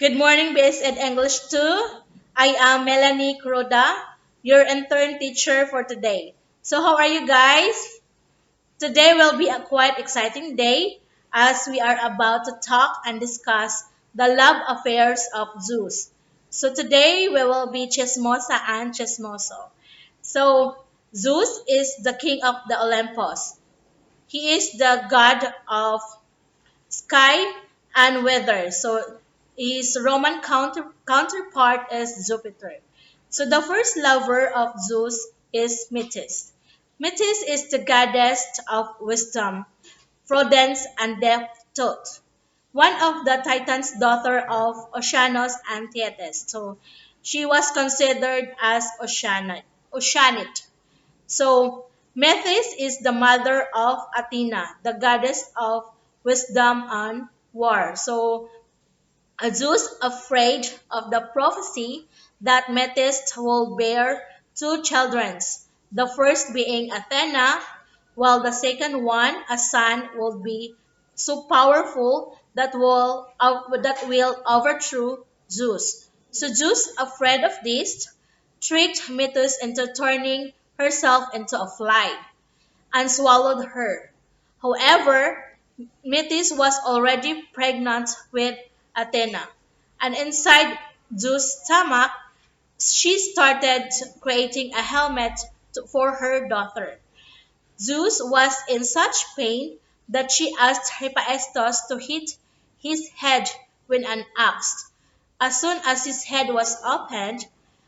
Good morning, BS Ed English 2. I am Melanie Kuroda, your intern teacher for today. So, how are you guys? Today will be a quite exciting day as we are about to talk and discuss the love affairs of Zeus. So, today we will be Chismosa and Chismoso. So, Zeus is the king of the Olympus. He is the god of sky and weather. So his Roman counterpart is Jupiter. So the first lover of Zeus is Metis. Metis is the goddess of wisdom, prudence, and depth thought. One of the Titans' daughter of Oceanus and Thetis. So she was considered as Oceanite. So Metis is the mother of Athena, the goddess of wisdom and war. So Zeus, afraid of the prophecy that Metis will bear two children, the first being Athena, while the second one, a son, will be so powerful that will overthrow Zeus. So Zeus, afraid of this, tricked Metis into turning herself into a fly and swallowed her. However, Metis was already pregnant with Athena, and inside Zeus' stomach, she started creating a helmet for her daughter. Zeus was in such pain that she asked Hephaestus to hit his head with an axe. As soon as his head was opened,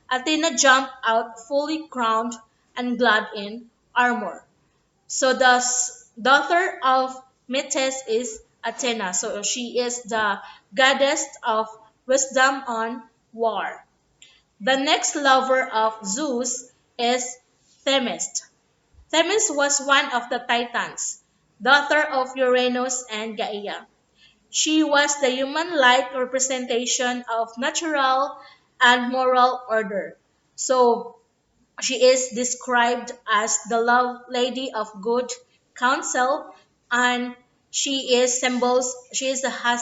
Athena jumped out fully crowned and clad in armor. So the daughter of Metis is Athena. So she is the goddess of wisdom on war. The next lover of Zeus is Themis. Themis was one of the Titans, daughter of Uranus and Gaia. She was the human-like representation of natural and moral order. So she is described as the love lady of good counsel, and has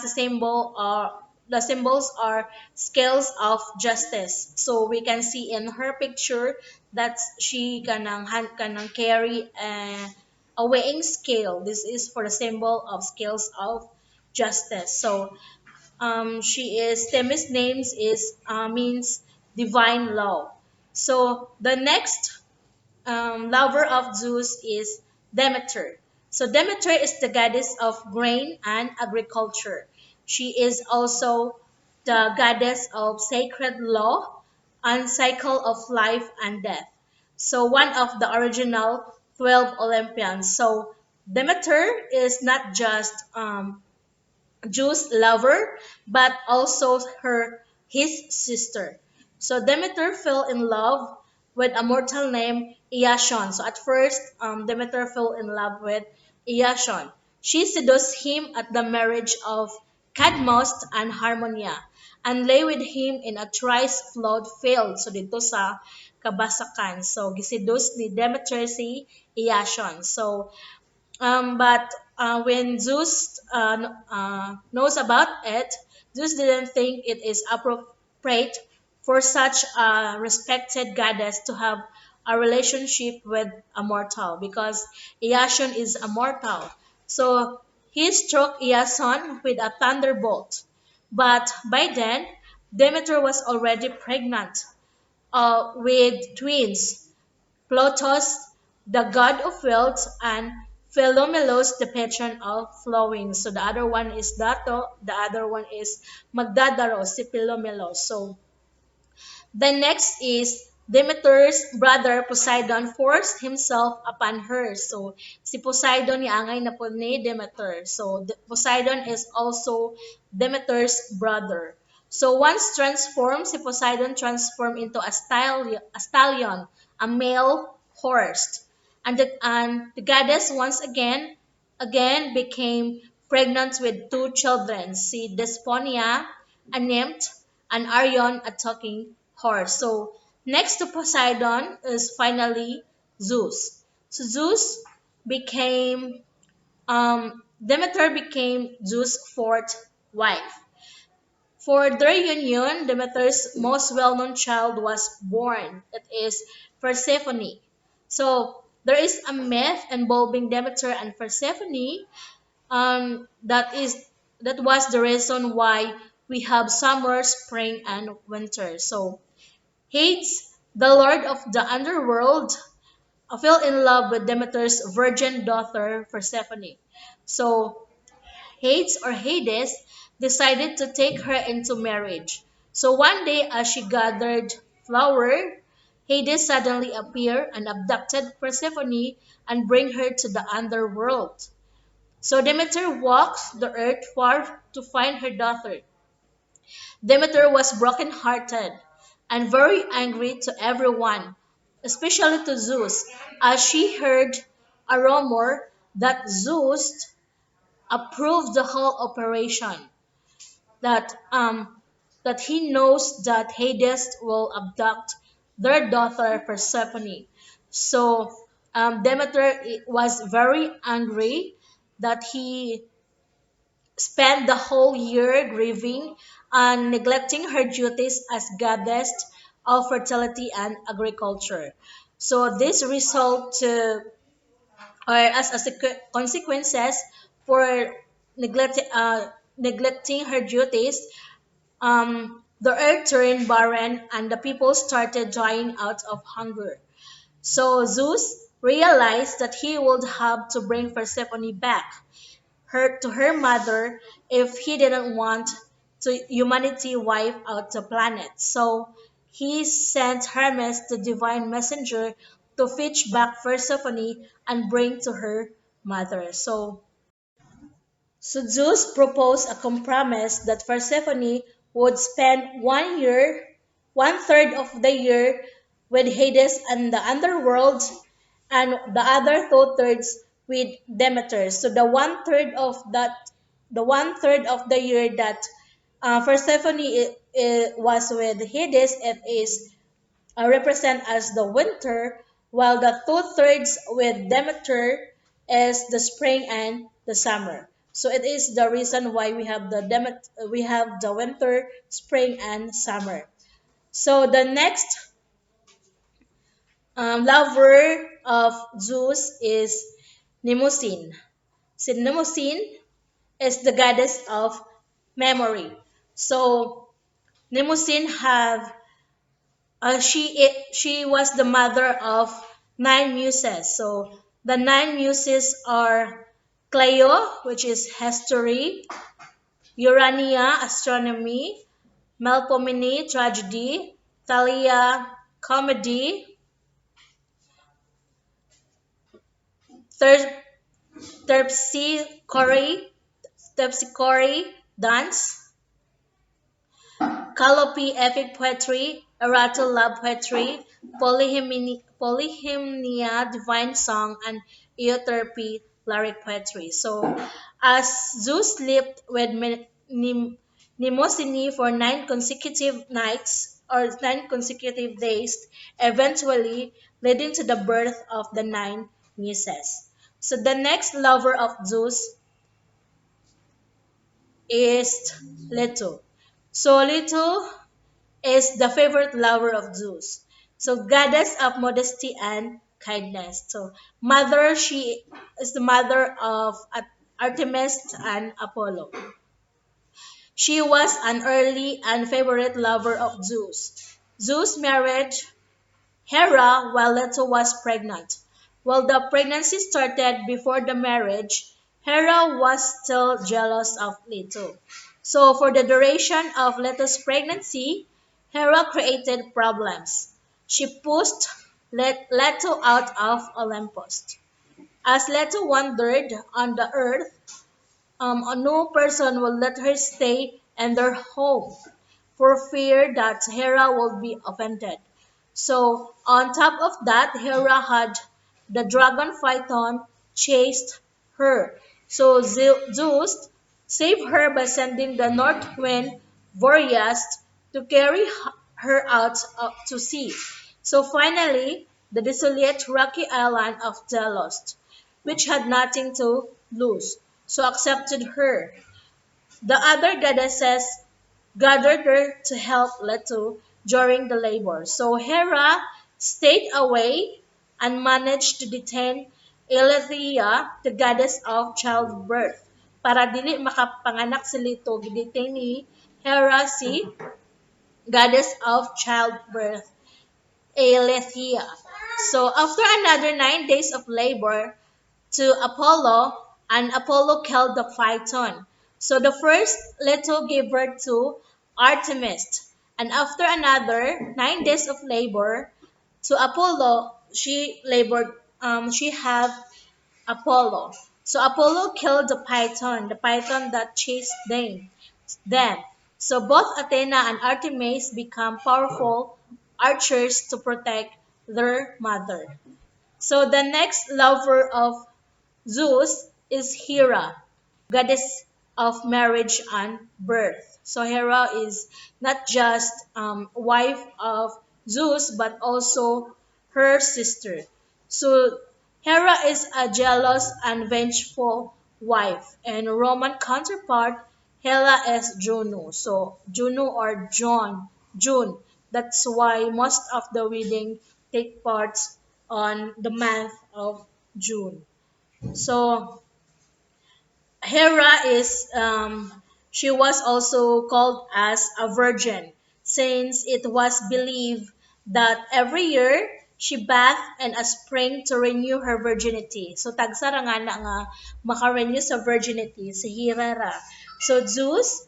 the symbol or the symbols are scales of justice. So we can see in her picture that she kanang carry a weighing scale. This is for the symbol of scales of justice. So she is Themis names is means divine law. So the next lover of Zeus is Demeter. So Demeter is the goddess of grain and agriculture. She is also the goddess of sacred law and cycle of life and death. So one of the original 12 Olympians. So Demeter is not just Zeus' lover, but also his sister. So Demeter fell in love with a mortal named Iasion. So at first, Demeter fell in love with Iasion. She seduced him at the marriage of Cadmos and Harmonia and lay with him in a thrice flawed field. So dito sa Kabasakan. So giseduce ni Demeter si Iasion. So but when Zeus knows about it, Zeus didn't think it is appropriate for such a respected goddess to have a relationship with a mortal because Iasion is a mortal. So he struck Iason with a thunderbolt. But by then, Demeter was already pregnant with twins, Plotos, the god of wealth, and Philomelos, the patron of flowing. So the other one is Dato, the other one is Magdadaros, si Philomelos. So the next is Demeter's brother Poseidon forced himself upon her. So si Poseidon niangay na po ni Demeter. So Poseidon is also Demeter's brother. So once transformed, si Poseidon transformed into a stallion, a male horse. And the goddess once again became pregnant with two children, si Desponia, a nymph, and Arion, a talking horse. So next to Poseidon is finally Zeus. So became Demeter became Zeus' fourth wife. For their union, Demeter's most well-known child was born. It is Persephone. So there is a myth involving Demeter and Persephone. That was the reason why we have summer, spring, and winter. So Hades, the lord of the underworld, fell in love with Demeter's virgin daughter Persephone. So Hades decided to take her into marriage. So one day, as she gathered flower, Hades suddenly appeared and abducted Persephone and bring her to the underworld. So Demeter walks the earth far to find her daughter. Demeter was broken-hearted and very angry to everyone, especially to Zeus, as she heard a rumor that Zeus approved the whole operation. That that he knows that Hades will abduct their daughter Persephone. So Demeter was very angry that he spent the whole year grieving and neglecting her duties as goddess of fertility and agriculture. So this result to or as a consequences for neglecting her duties, the earth turned barren and the people started dying out of hunger. So Zeus realized that he would have to bring Persephone back her to her mother if he didn't want to humanity wipe out the planet. So he sent Hermes, the divine messenger, to fetch back Persephone and bring to her mother. So Zeus proposed a compromise that Persephone would spend 1 year, 1/3 of the year with Hades and the underworld, and the other 2/3 with Demeter. So the 1/3 of the year that Persephone was with Hades, it is represent as the winter, while the 2/3 with Demeter is the spring and the summer. So it is the reason why we have the winter, spring, and summer. So the next lover of Zeus is Mnemosyne. So Mnemosyne is the goddess of memory. So Mnemosyne have she was the mother of nine muses. So the nine muses are Clio, which is history, Urania, astronomy, Melpomene, tragedy, Thalia, comedy, Ter- Terpsichore, dance, Calliope, epic poetry, Erato, love poetry, Polyhymnia, divine song, and Euterpe, lyric poetry. So, as Zeus lived with Mnemosyne for 9 consecutive nights or 9 consecutive days, eventually leading to the birth of the nine muses. So, the next lover of Zeus is Leto. So, Leto is the favorite lover of Zeus. So goddess of modesty and kindness. So mother, she is the mother of Artemis and Apollo. She was an early and favorite lover of Zeus. Zeus married Hera while Leto was pregnant. While the pregnancy started before the marriage, Hera was still jealous of Leto. So for the duration of Leto's pregnancy, Hera created problems. She pushed Leto out of Olympus. As Leto wandered on the earth, no person will let her stay in their home for fear that Hera will be offended. So, on top of that, Hera had the dragon Phaeton chased her. So, Zeus saved her by sending the north wind Boreas to carry her out to sea. So, finally, the desolate rocky island of Delos, which had nothing to lose, so accepted her. The other goddesses gathered there to help Leto during the labor. So Hera stayed away and managed to detain Eileithyia, the goddess of childbirth. Para dili makapanganak si Leto, gidetain ni Hera si goddess of childbirth, Eileithyia. So after another 9 days of labor, to Apollo, and Apollo killed the Phaeton. So the first Leto gave birth to Artemis, and after another 9 days of labor, to Apollo, she labored. She had Apollo. So Apollo killed the python that chased them. So both Athena and Artemis become powerful archers to protect their mother. So the next lover of Zeus is Hera, goddess of marriage and birth. So Hera is not just wife of Zeus but also her sister. So Hera is a jealous and vengeful wife, and Roman counterpart Hera is Juno. So Juno or June. That's why most of the wedding take part on the month of June. So Hera is she was also called as a virgin since it was believed that every year she bathed in a spring to renew her virginity. So tagsara nga na nga maka-renew sa virginity si Hera. So Zeus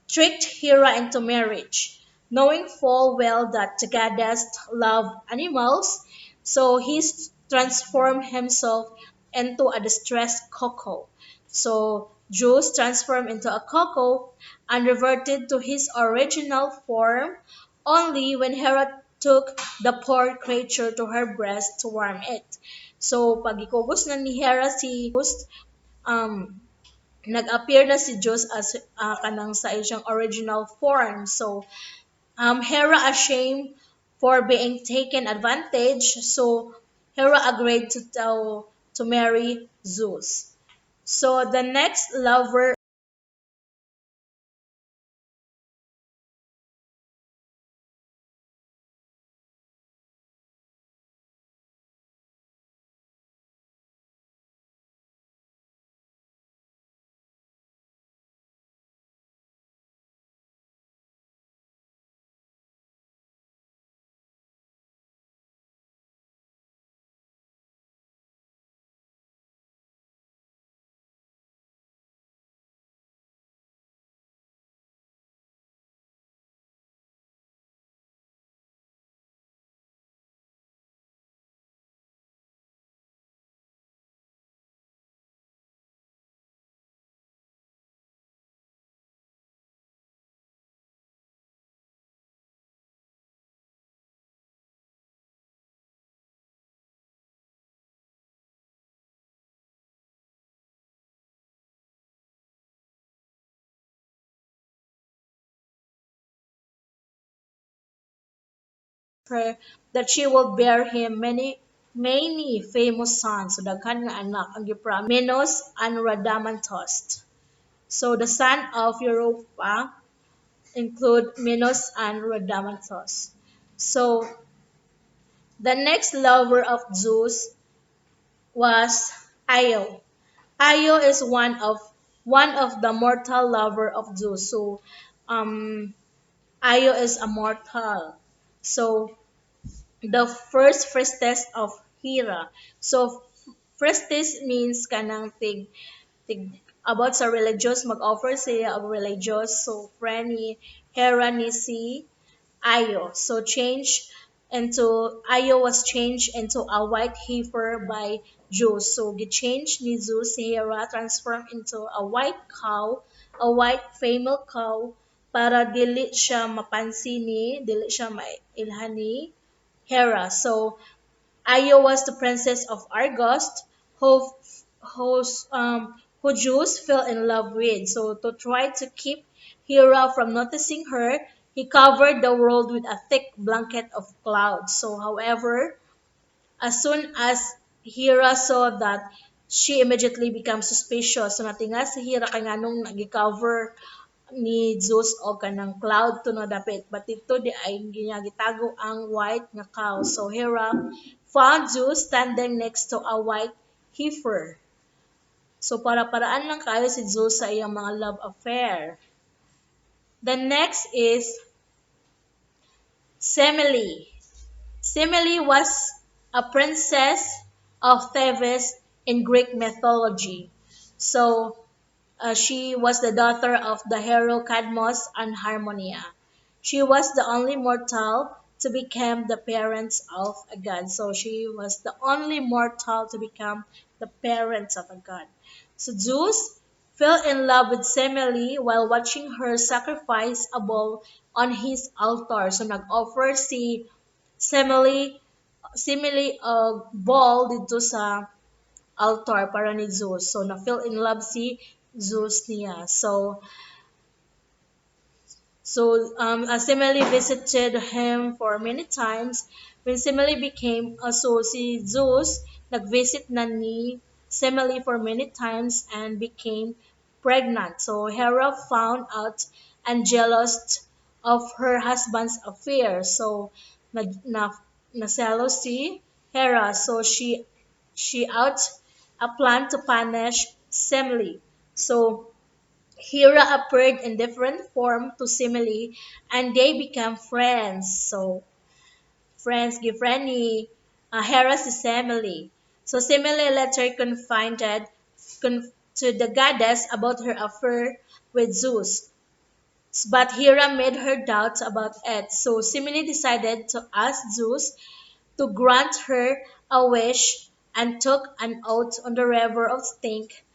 tricked Hera into marriage, knowing full well that the goddess loved animals, so he transformed himself into a distressed cocoa. So Zeus transformed into a cocoa and reverted to his original form only when Hera took the poor creature to her breast to warm it. So pag ikubos na ni Hera si Zeus, um, nag-appear na si Zeus as kanang sa iyang original form. So, Hera ashamed for being taken advantage. So, Hera agreed to marry Zeus. So, the next lover her that she will bear him many famous sons. So, daghan nga anak ang gipromise Minos and Radamantos. So, the son of Europa include Minos and Radamanthus. So the next lover of Zeus was Io. Io is one of the mortal lover of Zeus. So um Io is a mortal. So the first priestess of Hera. So priestess means kanang tig about sa religious mag-offer siya og religious. So friend ni Hera ni si Io. So Io was changed into a white heifer by Zeus. So change ni Zeus si Hera transformed into a white cow, a white female cow para dili siya mailhan ni Hera. So Io was the princess of Argos, who who Zeus fell in love with. So to try to keep Hera from noticing her, he covered the world with a thick blanket of clouds. So however, as soon as Hera saw that, she immediately became suspicious. So natinga si Hera kay nganong ni Zeus og kanang cloud to no dapit, but dito di ay gitago ang white nga cow. So Hera found Zeus standing next to a white heifer. So para-paraan lang kayo si Zeus sa iyang mga love affair. The next is Semele. Semele was a princess of Thebes in Greek mythology. So she was the daughter of the hero Cadmos and Harmonia. She was the only mortal to become the parents of a god. So she was the only mortal to become the parents of a god. So Zeus fell in love with Semele while watching her sacrifice a bull on his altar. So nag-offer si Semele ball dito sa altar para ni Zeus. So na-feel in love si Zeus niya. As Semele visited him for many times, when Semele became so si Zeus nag-visit na ni Semele for many times and became pregnant. So Hera found out and jealous of her husband's affair. So na na naselo si Hera. So she out a plan to punish Semele. So Hera appeared in different form to Semele and they became friends. So friends give friendly Hera to Semele. So Semele later to the goddess about her affair with Zeus. But Hera made her doubts about it. So Semele decided to ask Zeus to grant her a wish and took an oath on the river of Stink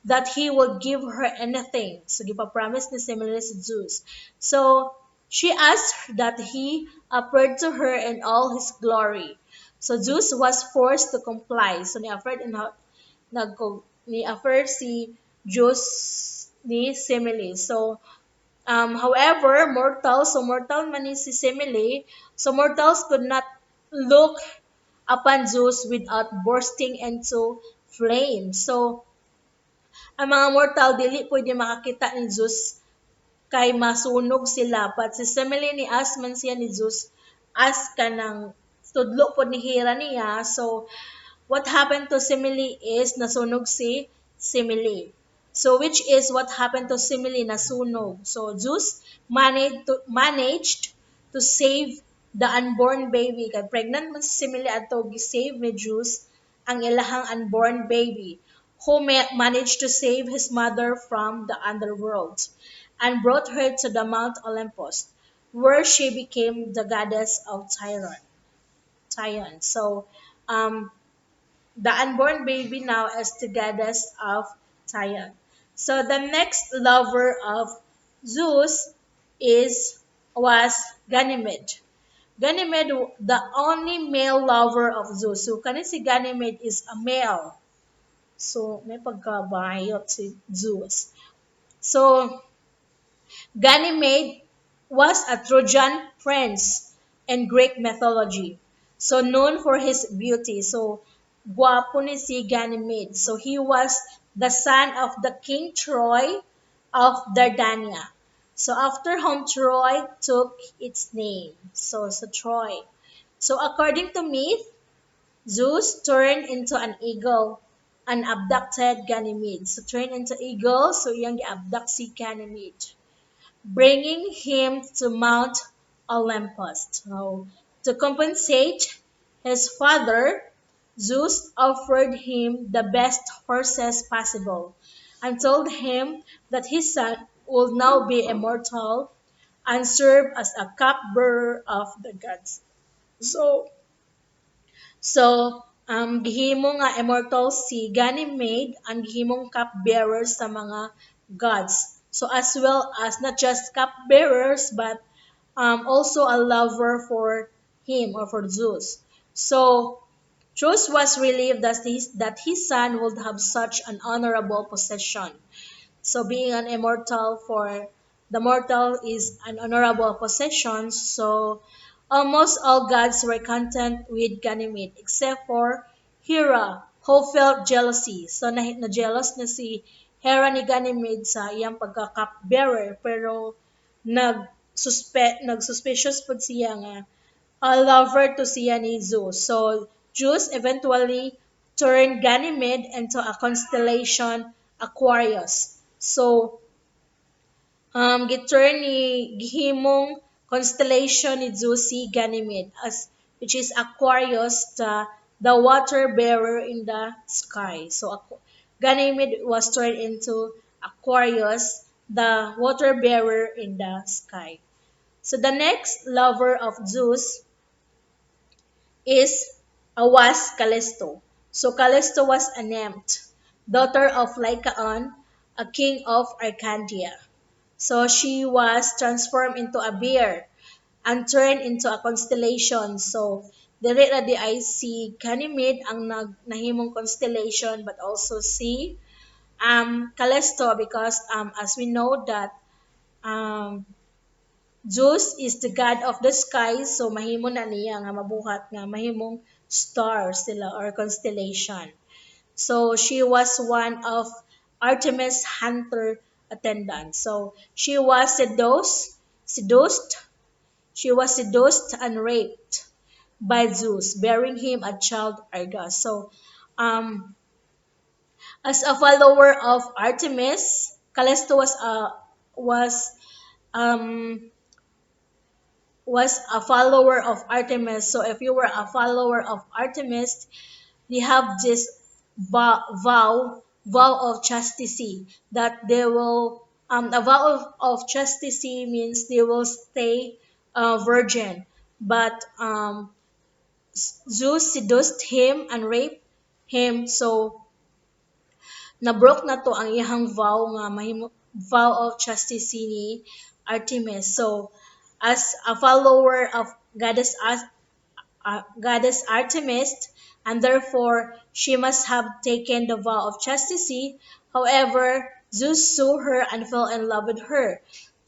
that he would give her anything. So gipa-promise ni Semele si Zeus. So she asked that he appeared to her in all his glory. So Zeus was forced to comply. So ni-offer si Zeus ni Semele. So however, mortal man ni si Semele, so mortals could not look upon Zeus without bursting into flames. So ang mga mortal dili pwede makakita ni Zeus kay masunog sila. But si Semele ni asman siya ni Zeus as kanang tudlo pod ni Hera niya. So what happened to Semele is nasunog si Semele. So which is what happened to Semele nasunog. So Zeus managed to save the unborn baby. Kay pregnant man si Semele ato gi-save ni Zeus ang ilahang unborn baby who managed to save his mother from the underworld and brought her to the Mount Olympus, where she became the goddess of Tyron. So, um, the unborn baby now is the goddess of Tyron. So, the next lover of Zeus is was Ganymede. Ganymede, the only male lover of Zeus. So, kanin si Ganymede is a male. So, may pagkabayot si Zeus. So, Ganymede was a Trojan prince in Greek mythology. So, known for his beauty. So, guwapo ni si Ganymede. So, he was the son of the king Troy of Dardania. So, after whom Troy took its name. So Troy. So, according to myth, Zeus turned into an eagle and abducted Ganymede. So turned into eagle, so iyang gi-abduct si Ganymede, bringing him to Mount Olympus. So to compensate his father, Zeus offered him the best horses possible and told him that his son will now be immortal and serve as a cupbearer of the gods. So gihimo nga immortal si Ganymede ang gihimong cupbearer sa mga gods. So as well as not just cupbearers but also a lover for him or for Zeus. So Zeus was relieved that his son would have such an honorable position. So being an immortal for the mortal is an honorable possession. So almost all gods were content with Ganymede except for Hera, who felt jealousy. So na jealous na si Hera ni Ganymede sa iyang pagka-cupbearer pero nag-suspicious pud siya nga a lover to siya ni Zeus. So Zeus eventually turned Ganymede into a constellation Aquarius. So giturn ni gihimong constellation ni Zeus si Ganymede as which is Aquarius, the water bearer in the sky. So Ganymede was turned into Aquarius, the water bearer in the sky. So the next lover of Zeus is was Callisto. So Callisto was a nymph, daughter of Lycaon, a king of Arcadia. So she was transformed into a bear and turned into a constellation. So dili ra di ay si Ganymede ang nahimong constellation but also si Callisto because as we know that um, Zeus is the god of the sky, so mahimo na niya nga mabuhat nga mahimong stars sila or constellation. So she was one of Artemis' hunter attendants. So seduced, she was seduced and raped by Zeus, bearing him a child Argus. So as a follower of Artemis, Callisto was um was a follower of Artemis. So if you were a follower of Artemis, they have this vow of chastity that they will a vow of chastity means they will stay virgin, but Zeus seduced him and raped him, so na-broke na to ang iyang vow of chastity ni Artemis. So as a follower of goddess Artemis, and therefore she must have taken the vow of chastity. However, Zeus saw her and fell in love with her.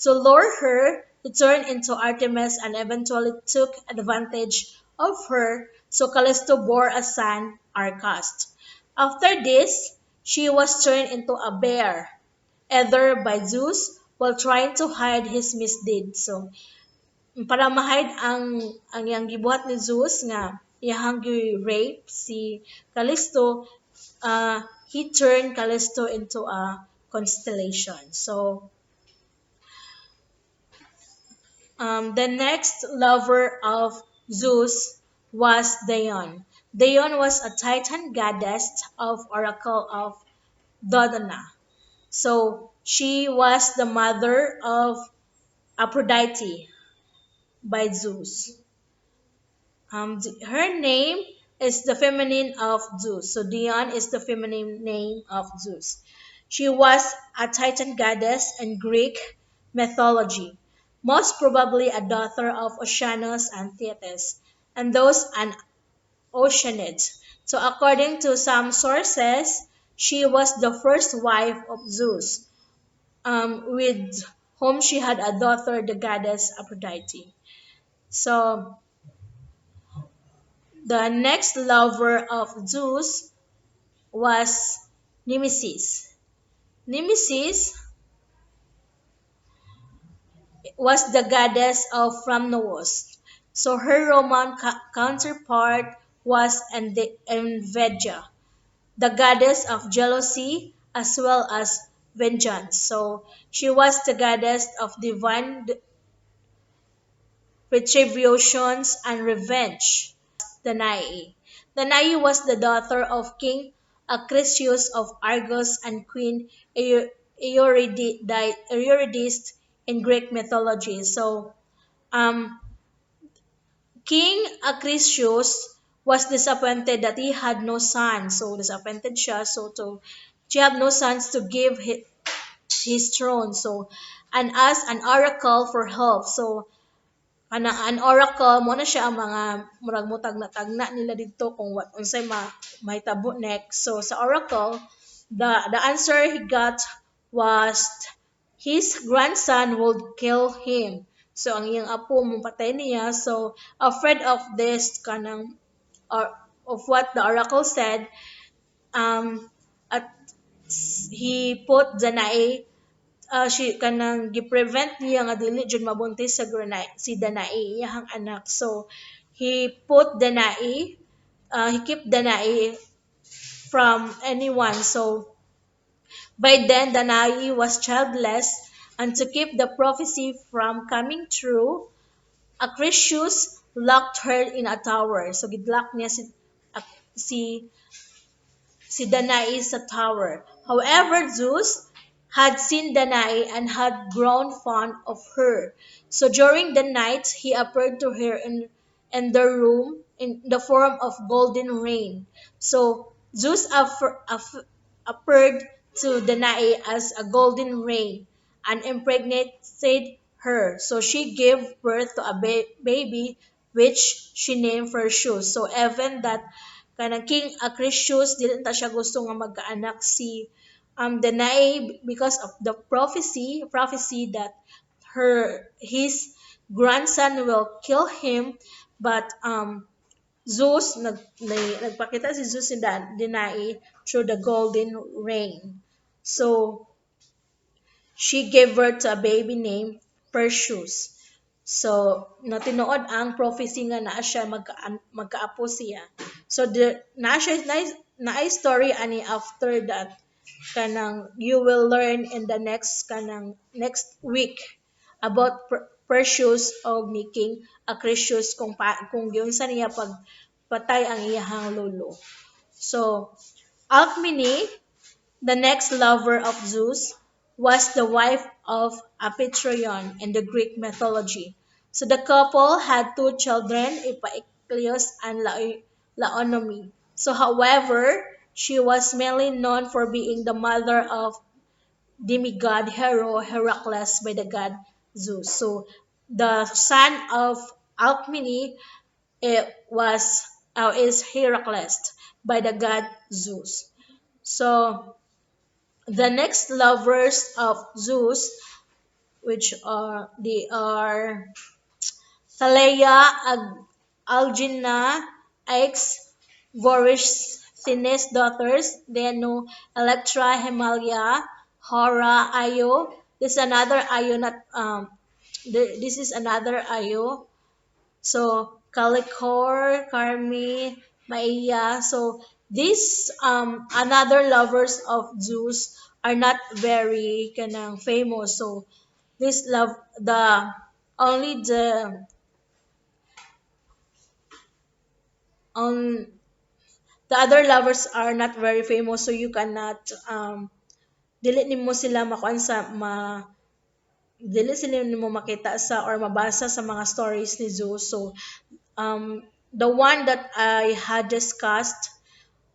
To lure her, he turned into Artemis and eventually took advantage of her, so Callisto bore a son, Arcas. After this, she was turned into a bear, either by Zeus while trying to hide his misdeed. So, para ma-hide ang yang gibuhat ni Zeus nga iyang rape si Callisto, he turned Callisto into a constellation. So the next lover of Zeus was Dione. Dione was a Titan goddess of oracle of Dodona. So she was the mother of Aphrodite by Zeus. Her name is the feminine of Zeus. So Dion is the feminine name of Zeus. She was a Titan goddess in Greek mythology, most probably a daughter of Oceanus and Thetis, and those an Oceanids. So according to some sources, she was the first wife of Zeus, with whom she had a daughter, the goddess Aphrodite. So the next lover of Zeus was Nemesis. Nemesis was the goddess of Phramnoos. So her Roman counterpart was Enveja, the goddess of jealousy as well as vengeance. So she was the goddess of divine retributions and revenge. Danae. Danae was the daughter of King Acrisius of Argos and Queen Eurydice in Greek mythology. So, um, King Acrisius was disappointed that he had no sons. So, disappointed siya. So, she had no sons to give his throne. So, and asked an oracle for help. So, an oracle mo na siya ang mga murag mo tagna nila dito kung what unsay mahitabo next. So sa oracle, the answer he got was his grandson would kill him. So ang iyang apo mo patay niya. So afraid of this kanang or of what the oracle said, um at he put Danae, she kanang gi-prevent niya nga dili jud mabuntis sa Granai, si Danae iyang anak. So he put Danae, he kept Danae from anyone. So by then Danae was childless, and to keep the prophecy from coming true, Acrisius locked her in a tower. So gidlock niya si si Danae sa tower. However, Zeus had seen Danae and had grown fond of her. So during the night, he appeared to her in the room in the form of golden rain. So Zeus appeared to Danae as a golden rain and impregnated her. So she gave birth to a baby which she named Perseus. So even that kanang King Acrisius dili ta siya gusto nga magkaanak si Danae because of the prophecy that his grandson will kill him, but Zeus nagpakita si Zeus ni Danae through the golden rain. So she gave birth to a baby named Perseus. So, natinood ang prophecy nga naa siya magkaapo siya. So, naa siya, na story ani after that kanang you will learn in the next week about Perseus o ni King Acrisius kung yun sa niya pag patay ang iyahang lolo. So, Alcmene, the next lover of Zeus, was the wife of Amphitryon in the Greek mythology. So the couple had two children, Epicleus and Laonomy. So however, she was mainly known for being the mother of demigod hero Heracles by the god Zeus. So the son of Alcmene is Heracles by the god Zeus. So the next lovers of Zeus, which are Thaleia, Algina, Aix, Voristhenes daughters, Denu, Electra, Himalia, Hora, Io. This is another Io, not this is another Io. So Calicor, Carmi, Maia. So these another lovers of Zeus are not very kanang famous. So this love the only um the other lovers are not very famous, so you cannot dili nimo sila makuan sa dili sila nimo makita sa or mabasa sa mga stories ni Zeus. So the one that I had discussed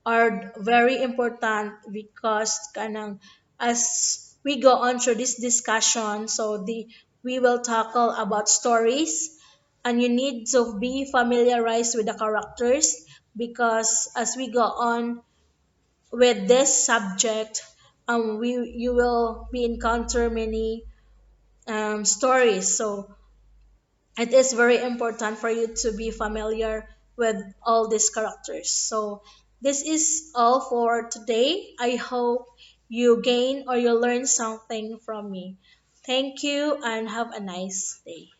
are very important because kanang as we go on through this discussion, so we will tackle about stories, and you need to be familiarized with the characters because as we go on with this subject, you will be encounter many stories. So it is very important for you to be familiar with all these characters. So this is all for today. I hope you gain or you learn something from me. Thank you and have a nice day.